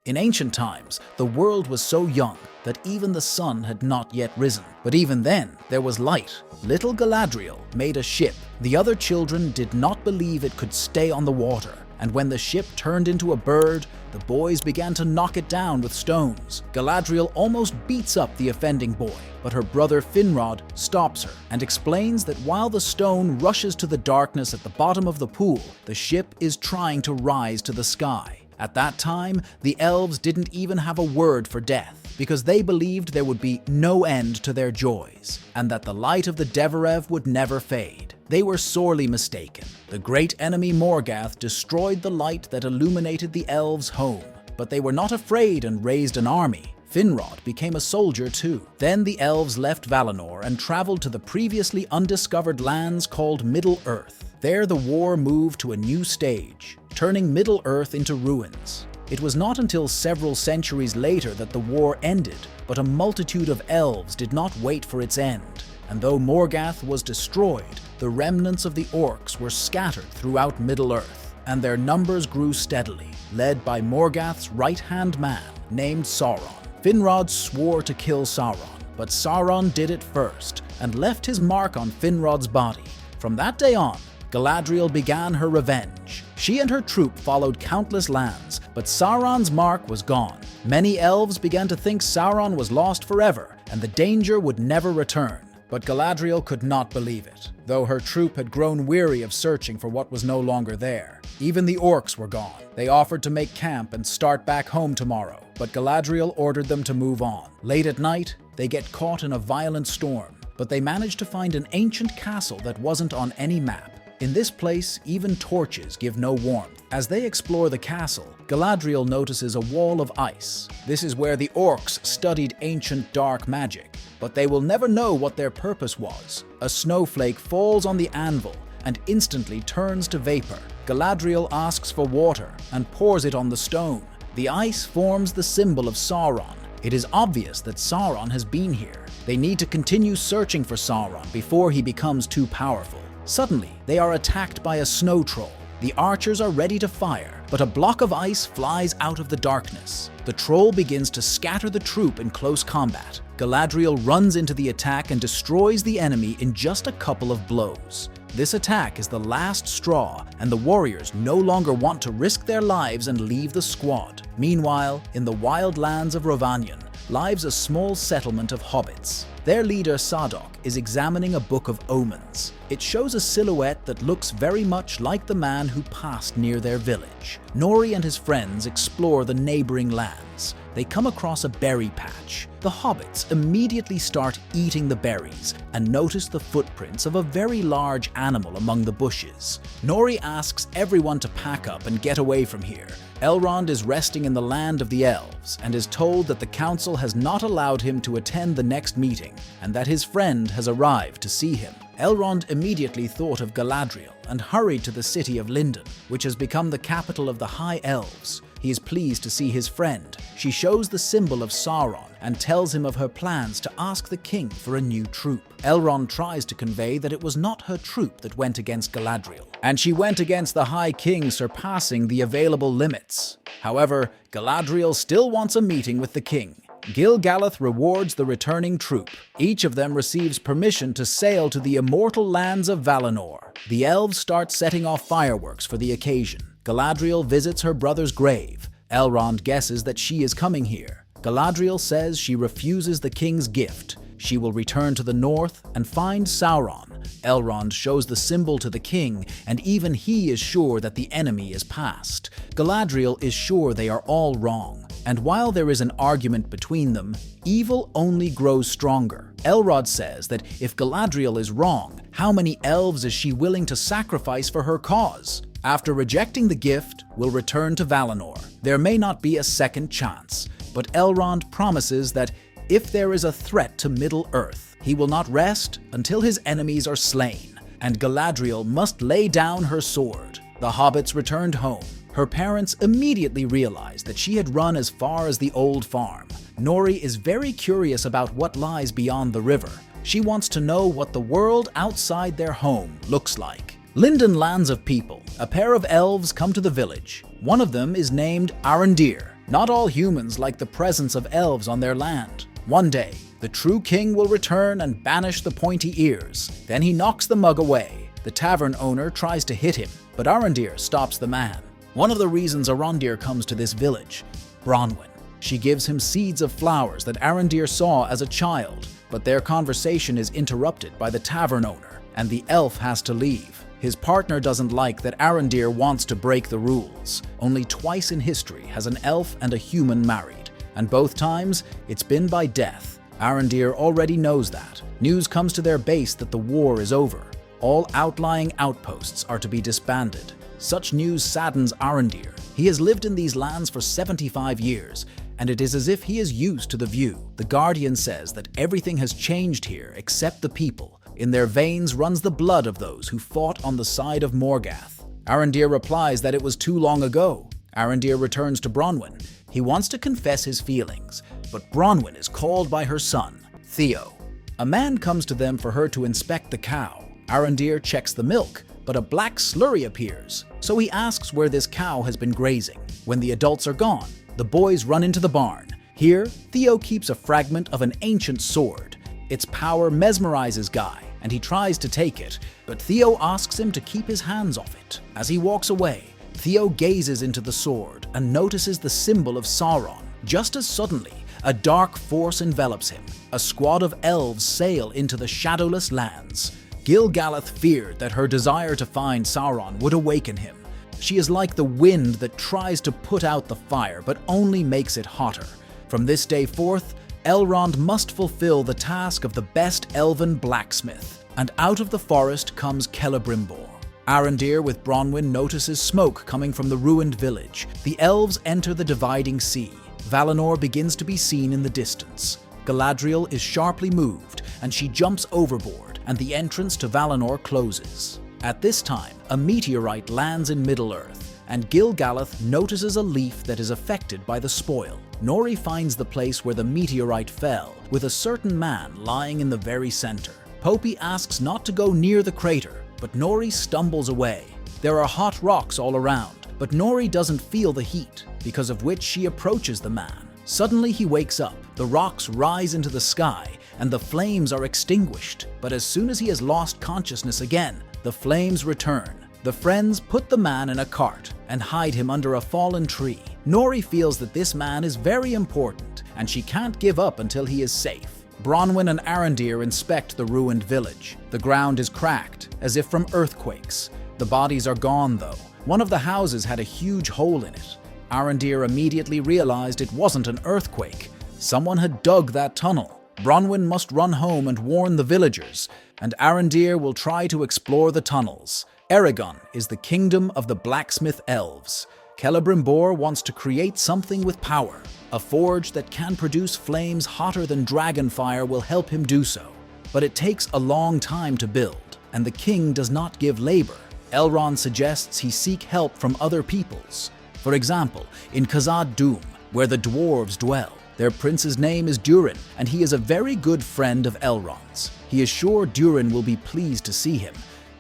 In ancient times, the world was so young that even the sun had not yet risen. But even then, there was light. Little Galadriel made a ship. The other children did not believe it could stay on the water, and when the ship turned into a bird, the boys began to knock it down with stones. Galadriel almost beats up the offending boy, but her brother Finrod stops her and explains that while the stone rushes to the darkness at the bottom of the pool, the ship is trying to rise to the sky. At that time, the elves didn't even have a word for death, because they believed there would be no end to their joys, and that the light of the Deverev would never fade. They were sorely mistaken. The great enemy Morgoth destroyed the light that illuminated the elves' home, but they were not afraid and raised an army. Finrod became a soldier too. Then the elves left Valinor and traveled to the previously undiscovered lands called Middle-earth. There the war moved to a new stage, turning Middle-earth into ruins. It was not until several centuries later that the war ended, but a multitude of elves did not wait for its end. And though Morgoth was destroyed, the remnants of the Orcs were scattered throughout Middle-earth, and their numbers grew steadily, led by Morgoth's right-hand man, named Sauron. Finrod swore to kill Sauron, but Sauron did it first, and left his mark on Finrod's body. From that day on, Galadriel began her revenge. She and her troop followed countless lands, but Sauron's mark was gone. Many elves began to think Sauron was lost forever, and the danger would never return. But Galadriel could not believe it, though her troop had grown weary of searching for what was no longer there. Even the Orcs were gone. They offered to make camp and start back home tomorrow, but Galadriel ordered them to move on. Late at night, they get caught in a violent storm, but they manage to find an ancient castle that wasn't on any map. In this place, even torches give no warmth. As they explore the castle, Galadriel notices a wall of ice. This is where the Orcs studied ancient dark magic, but they will never know what their purpose was. A snowflake falls on the anvil and instantly turns to vapor. Galadriel asks for water and pours it on the stone. The ice forms the symbol of Sauron. It is obvious that Sauron has been here. They need to continue searching for Sauron before he becomes too powerful. Suddenly, they are attacked by a snow troll. The archers are ready to fire, but a block of ice flies out of the darkness. The troll begins to scatter the troop in close combat. Galadriel runs into the attack and destroys the enemy in just a couple of blows. This attack is the last straw, and the warriors no longer want to risk their lives and leave the squad. Meanwhile, in the wild lands of Rhovanion, lives a small settlement of hobbits. Their leader, Sadok, is examining a book of omens. It shows a silhouette that looks very much like the man who passed near their village. Nori and his friends explore the neighboring lands. They come across a berry patch. The hobbits immediately start eating the berries and notice the footprints of a very large animal among the bushes. Nori asks everyone to pack up and get away from here. Elrond is resting in the land of the elves and is told that the council has not allowed him to attend the next meeting and that his friend has arrived to see him. Elrond immediately thought of Galadriel and hurried to the city of Lindon, which has become the capital of the High Elves. He is pleased to see his friend. She shows the symbol of Sauron and tells him of her plans to ask the king for a new troop. Elrond tries to convey that it was not her troop that went against Galadriel, and she went against the High King, surpassing the available limits. However, Galadriel still wants a meeting with the king. Gil-galad rewards the returning troop. Each of them receives permission to sail to the immortal lands of Valinor. The elves start setting off fireworks for the occasion. Galadriel visits her brother's grave. Elrond guesses that she is coming here. Galadriel says she refuses the king's gift. She will return to the north and find Sauron. Elrond shows the symbol to the king, and even he is sure that the enemy is past. Galadriel is sure they are all wrong, and while there is an argument between them, evil only grows stronger. Elrond says that if Galadriel is wrong, how many elves is she willing to sacrifice for her cause? After rejecting the gift, we'll return to Valinor. There may not be a second chance, but Elrond promises that if there is a threat to Middle-earth, he will not rest until his enemies are slain, and Galadriel must lay down her sword. The hobbits returned home. Her parents immediately realized that she had run as far as the old farm. Nori is very curious about what lies beyond the river. She wants to know what the world outside their home looks like. Lindon lands of people. A pair of elves come to the village. One of them is named Arondir. Not all humans like the presence of elves on their land. One day, the true king will return and banish the pointy ears. Then he knocks the mug away. The tavern owner tries to hit him, but Arondir stops the man. One of the reasons Arondir comes to this village, Bronwyn. She gives him seeds of flowers that Arondir saw as a child, but their conversation is interrupted by the tavern owner, and the elf has to leave. His partner doesn't like that Arondir wants to break the rules. Only twice in history has an elf and a human married, and both times it's been by death. Arondir already knows that. News comes to their base that the war is over. All outlying outposts are to be disbanded. Such news saddens Arondir. He has lived in these lands for 75 years, and it is as if he is used to the view. The Guardian says that everything has changed here except the people. In their veins runs the blood of those who fought on the side of Morgath. Arondir replies that it was too long ago. Arondir returns to Bronwyn. He wants to confess his feelings, but Bronwyn is called by her son, Theo. A man comes to them for her to inspect the cow. Arondir checks the milk, but a black slurry appears, so he asks where this cow has been grazing. When the adults are gone, the boys run into the barn. Here, Theo keeps a fragment of an ancient sword. Its power mesmerizes Guy, and he tries to take it, but Theo asks him to keep his hands off it. As he walks away, Theo gazes into the sword and notices the symbol of Sauron. Just as suddenly, a dark force envelops him. A squad of elves sail into the shadowless lands. Gil-galad feared that her desire to find Sauron would awaken him. She is like the wind that tries to put out the fire but only makes it hotter. From this day forth, Elrond must fulfill the task of the best elven blacksmith, and out of the forest comes Celebrimbor. Arondir with Bronwyn notices smoke coming from the ruined village. The elves enter the dividing sea. Valinor begins to be seen in the distance. Galadriel is sharply moved, and she jumps overboard, and the entrance to Valinor closes. At this time, a meteorite lands in Middle-earth, and Gil-galad notices a leaf that is affected by the spoil. Nori finds the place where the meteorite fell, with a certain man lying in the very center. Poppy asks not to go near the crater, but Nori stumbles away. There are hot rocks all around, but Nori doesn't feel the heat, because of which she approaches the man. Suddenly he wakes up, the rocks rise into the sky, and the flames are extinguished. But as soon as he has lost consciousness again, the flames return. The friends put the man in a cart and hide him under a fallen tree. Nori feels that this man is very important, and she can't give up until he is safe. Bronwyn and Arondir inspect the ruined village. The ground is cracked, as if from earthquakes. The bodies are gone, though. One of the houses had a huge hole in it. Arondir immediately realized it wasn't an earthquake. Someone had dug that tunnel. Bronwyn must run home and warn the villagers, and Arondir will try to explore the tunnels. Eragon is the kingdom of the blacksmith elves. Celebrimbor wants to create something with power. A forge that can produce flames hotter than dragonfire will help him do so. But it takes a long time to build, and the king does not give labor. Elrond suggests he seek help from other peoples. For example, in Khazad-dûm, where the dwarves dwell, their prince's name is Durin, and he is a very good friend of Elrond's. He is sure Durin will be pleased to see him.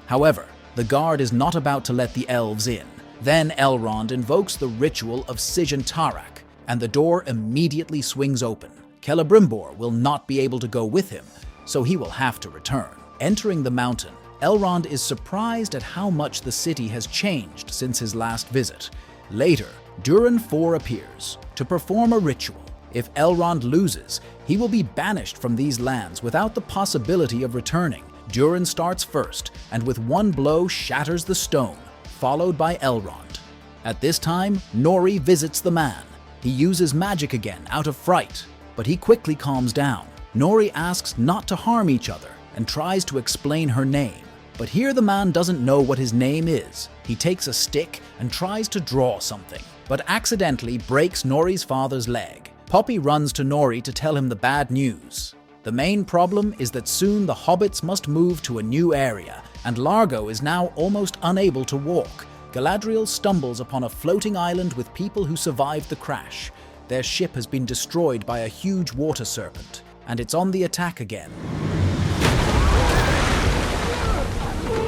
However, the guard is not about to let the elves in. Then Elrond invokes the ritual of Sijan-Tarak, and the door immediately swings open. Celebrimbor will not be able to go with him, so he will have to return. Entering the mountain, Elrond is surprised at how much the city has changed since his last visit. Later, Durin IV appears to perform a ritual. If Elrond loses, he will be banished from these lands without the possibility of returning. Durin starts first, and with one blow shatters the stone, followed by Elrond. At this time, Nori visits the man. He uses magic again out of fright, but he quickly calms down. Nori asks not to harm each other and tries to explain her name. But here the man doesn't know what his name is. He takes a stick and tries to draw something, but accidentally breaks Nori's father's leg. Poppy runs to Nori to tell him the bad news. The main problem is that soon the hobbits must move to a new area, and Largo is now almost unable to walk. Galadriel stumbles upon a floating island with people who survived the crash. Their ship has been destroyed by a huge water serpent, and it's on the attack again.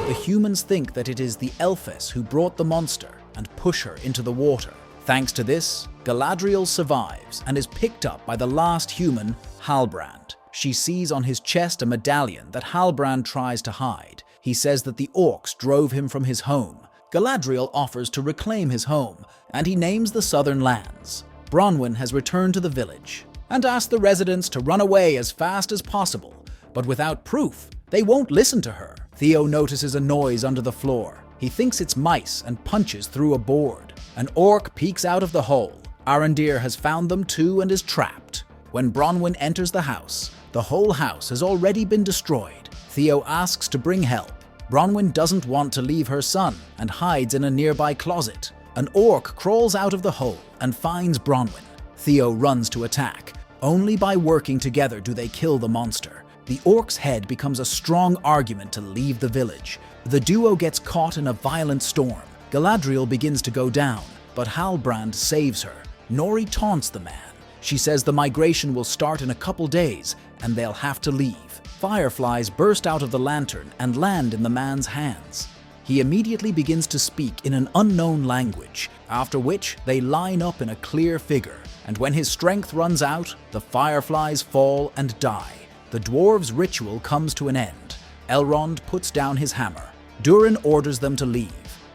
The humans think that it is the Elfess who brought the monster and push her into the water. Thanks to this, Galadriel survives and is picked up by the last human, Halbrand. She sees on his chest a medallion that Halbrand tries to hide. He says that the Orcs drove him from his home. Galadriel offers to reclaim his home, and he names the southern lands. Bronwyn has returned to the village and asked the residents to run away as fast as possible, but without proof, they won't listen to her. Theo notices a noise under the floor. He thinks it's mice and punches through a board. An orc peeks out of the hole. Arondir has found them too and is trapped. When Bronwyn enters the house, the whole house has already been destroyed. Theo asks to bring help. Bronwyn doesn't want to leave her son and hides in a nearby closet. An orc crawls out of the hole and finds Bronwyn. Theo runs to attack. Only by working together do they kill the monster. The orc's head becomes a strong argument to leave the village. The duo gets caught in a violent storm. Galadriel begins to go down, but Halbrand saves her. Nori taunts the man. She says the migration will start in a couple days and they'll have to leave. Fireflies burst out of the lantern and land in the man's hands. He immediately begins to speak in an unknown language, after which they line up in a clear figure, and when his strength runs out, the fireflies fall and die. The dwarves' ritual comes to an end. Elrond puts down his hammer. Durin orders them to leave.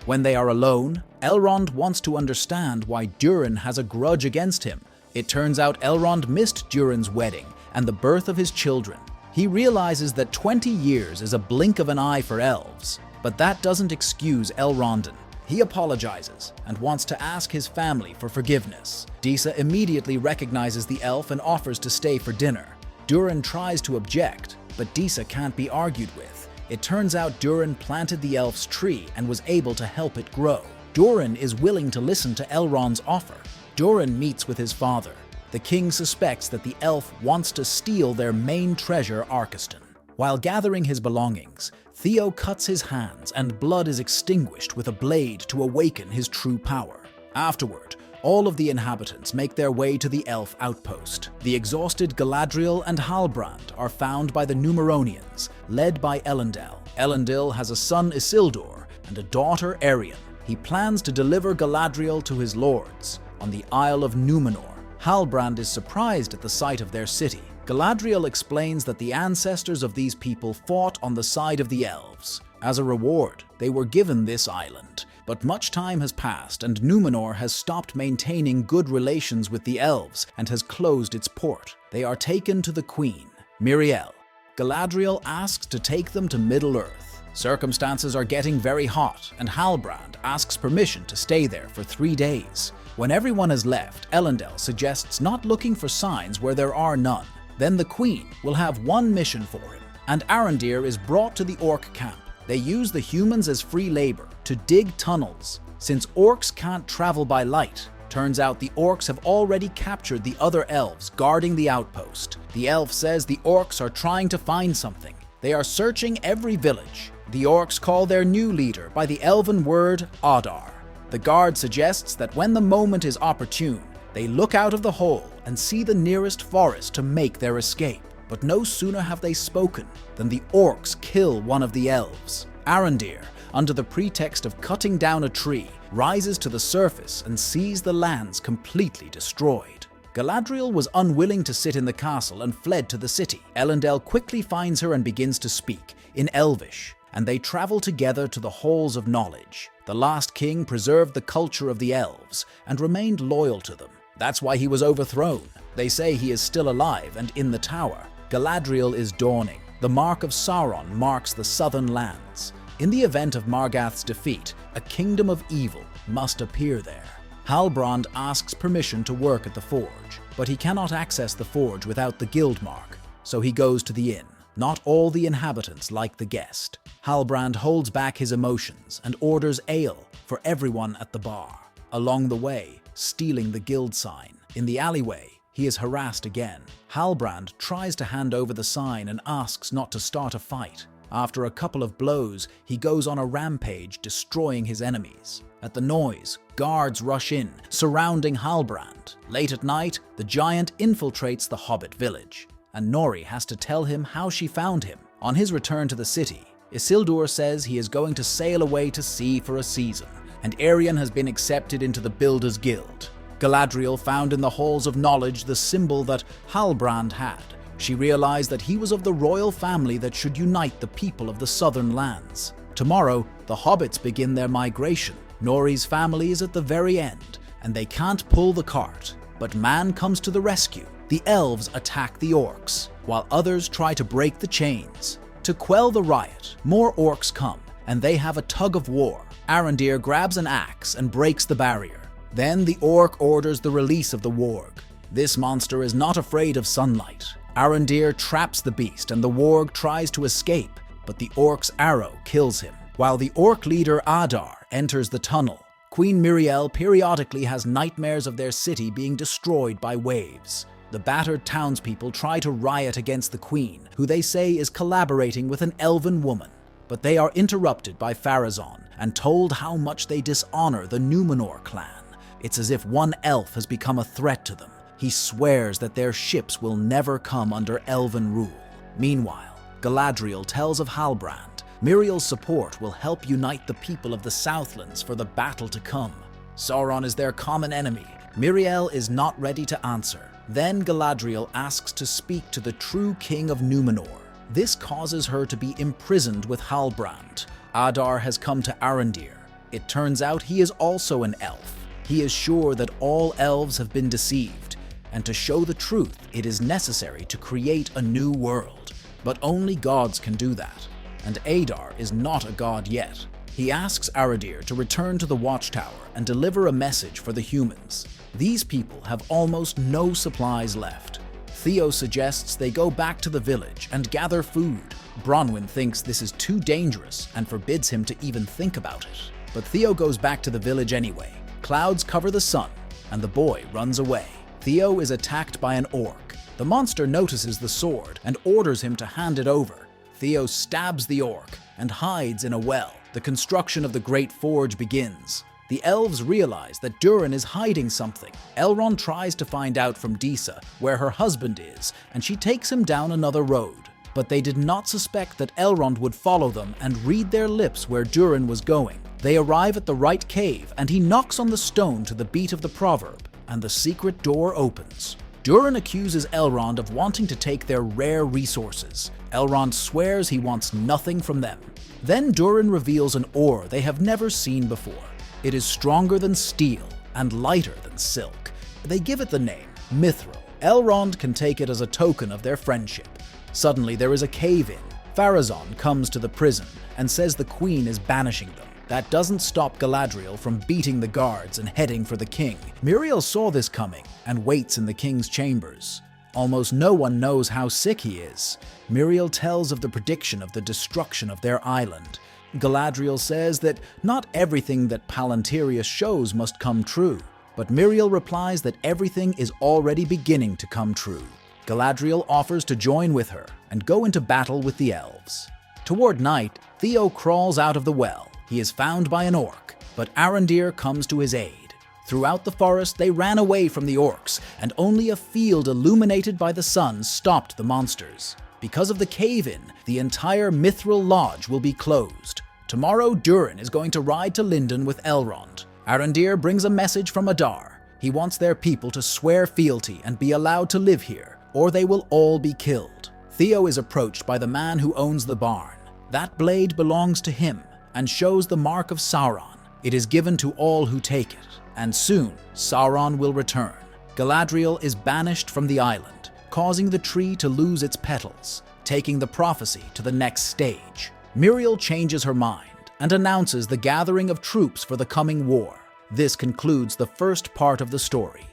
When they are alone, Elrond wants to understand why Durin has a grudge against him. It turns out Elrond missed Durin's wedding and the birth of his children. He realizes that 20 years is a blink of an eye for elves, but that doesn't excuse Elrondon. He apologizes and wants to ask his family for forgiveness. Disa immediately recognizes the elf and offers to stay for dinner. Durin tries to object, but Disa can't be argued with. It turns out Durin planted the elf's tree and was able to help it grow. Durin is willing to listen to Elrond's offer. Durin meets with his father. The king suspects that the elf wants to steal their main treasure, Archiston. While gathering his belongings, Theo cuts his hands and blood is extinguished with a blade to awaken his true power. Afterward, all of the inhabitants make their way to the elf outpost. The exhausted Galadriel and Halbrand are found by the Numeronians, led by Elendil. Elendil has a son, Isildur, and a daughter, Arianne. He plans to deliver Galadriel to his lords on the Isle of Numenor. Halbrand is surprised at the sight of their city. Galadriel explains that the ancestors of these people fought on the side of the elves. As a reward, they were given this island. But much time has passed and Numenor has stopped maintaining good relations with the elves and has closed its port. They are taken to the queen, Miriel. Galadriel asks to take them to Middle-earth. Circumstances are getting very hot and Halbrand asks permission to stay there for 3 days. When everyone has left, Elendil suggests not looking for signs where there are none. Then the queen will have one mission for him, and Arondir is brought to the orc camp. They use the humans as free labor to dig tunnels. Since orcs can't travel by light, turns out the orcs have already captured the other elves guarding the outpost. The elf says the orcs are trying to find something. They are searching every village. The orcs call their new leader by the elven word Adar. The guard suggests that when the moment is opportune, they look out of the hole and see the nearest forest to make their escape. But no sooner have they spoken than the orcs kill one of the elves. Arondir, under the pretext of cutting down a tree, rises to the surface and sees the lands completely destroyed. Galadriel was unwilling to sit in the castle and fled to the city. Elendil quickly finds her and begins to speak in Elvish, and they travel together to the Halls of Knowledge. The last king preserved the culture of the elves and remained loyal to them. That's why he was overthrown. They say he is still alive and in the tower. Galadriel is dawning. The mark of Sauron marks the southern lands. In the event of Margath's defeat, a kingdom of evil must appear there. Halbrand asks permission to work at the forge, but he cannot access the forge without the guild mark, so he goes to the inn. Not all the inhabitants like the guest. Halbrand holds back his emotions and orders ale for everyone at the bar. Along the way, stealing the guild sign. In the alleyway, he is harassed again. Halbrand tries to hand over the sign and asks not to start a fight. After a couple of blows, he goes on a rampage, destroying his enemies. At the noise, guards rush in, surrounding Halbrand. Late at night, the giant infiltrates the hobbit village, and Nori has to tell him how she found him. On his return to the city, Isildur says he is going to sail away to sea for a season, and Arion has been accepted into the Builders Guild. Galadriel found in the halls of knowledge the symbol that Halbrand had. She realized that he was of the royal family that should unite the people of the southern lands. Tomorrow, the hobbits begin their migration. Nori's family is at the very end, and they can't pull the cart. But man comes to the rescue. The elves attack the orcs, while others try to break the chains. To quell the riot, more orcs come, and they have a tug of war. Arondir grabs an axe and breaks the barrier. Then the orc orders the release of the warg. This monster is not afraid of sunlight. Arondir traps the beast and the warg tries to escape, but the orc's arrow kills him. While the orc leader Adar enters the tunnel, Queen Miriel periodically has nightmares of their city being destroyed by waves. The battered townspeople try to riot against the queen, who they say is collaborating with an elven woman. But they are interrupted by Pharazôn and told how much they dishonor the Númenor clan. It's as if one elf has become a threat to them. He swears that their ships will never come under elven rule. Meanwhile, Galadriel tells of Halbrand. Miriel's support will help unite the people of the Southlands for the battle to come. Sauron is their common enemy. Miriel is not ready to answer. Then Galadriel asks to speak to the true king of Númenor. This causes her to be imprisoned with Halbrand. Adar has come to Arondir. It turns out he is also an elf. He is sure that all elves have been deceived, and to show the truth, it is necessary to create a new world. But only gods can do that, and Adar is not a god yet. He asks Arondir to return to the Watchtower and deliver a message for the humans. These people have almost no supplies left. Theo suggests they go back to the village and gather food. Bronwyn thinks this is too dangerous and forbids him to even think about it. But Theo goes back to the village anyway. Clouds cover the sun, and the boy runs away. Theo is attacked by an orc. The monster notices the sword and orders him to hand it over. Theo stabs the orc and hides in a well. The construction of the Great Forge begins. The elves realize that Durin is hiding something. Elrond tries to find out from Disa where her husband is, and she takes him down another road. But they did not suspect that Elrond would follow them and read their lips where Durin was going. They arrive at the right cave, and he knocks on the stone to the beat of the proverb, and the secret door opens. Durin accuses Elrond of wanting to take their rare resources. Elrond swears he wants nothing from them. Then Durin reveals an ore they have never seen before. It is stronger than steel and lighter than silk. They give it the name Mithril. Elrond can take it as a token of their friendship. Suddenly there is a cave-in. Pharazôn comes to the prison and says the queen is banishing them. That doesn't stop Galadriel from beating the guards and heading for the king. Miriel saw this coming and waits in the king's chambers. Almost no one knows how sick he is. Miriel tells of the prediction of the destruction of their island. Galadriel says that not everything that Palantirius shows must come true, but Miriel replies that everything is already beginning to come true. Galadriel offers to join with her and go into battle with the elves. Toward night, Theo crawls out of the well. He is found by an orc, but Arondir comes to his aid. Throughout the forest, they ran away from the orcs, and only a field illuminated by the sun stopped the monsters. Because of the cave-in, the entire Mithril Lodge will be closed. Tomorrow, Durin is going to ride to Lindon with Elrond. Arondir brings a message from Adar. He wants their people to swear fealty and be allowed to live here, or they will all be killed. Theo is approached by the man who owns the barn. That blade belongs to him and shows the mark of Sauron. It is given to all who take it, and soon Sauron will return. Galadriel is banished from the island, causing the tree to lose its petals, taking the prophecy to the next stage. Miriel changes her mind and announces the gathering of troops for the coming war. This concludes the first part of the story.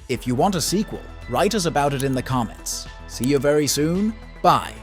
If you want a sequel, write us about it in the comments. See you very soon. Bye.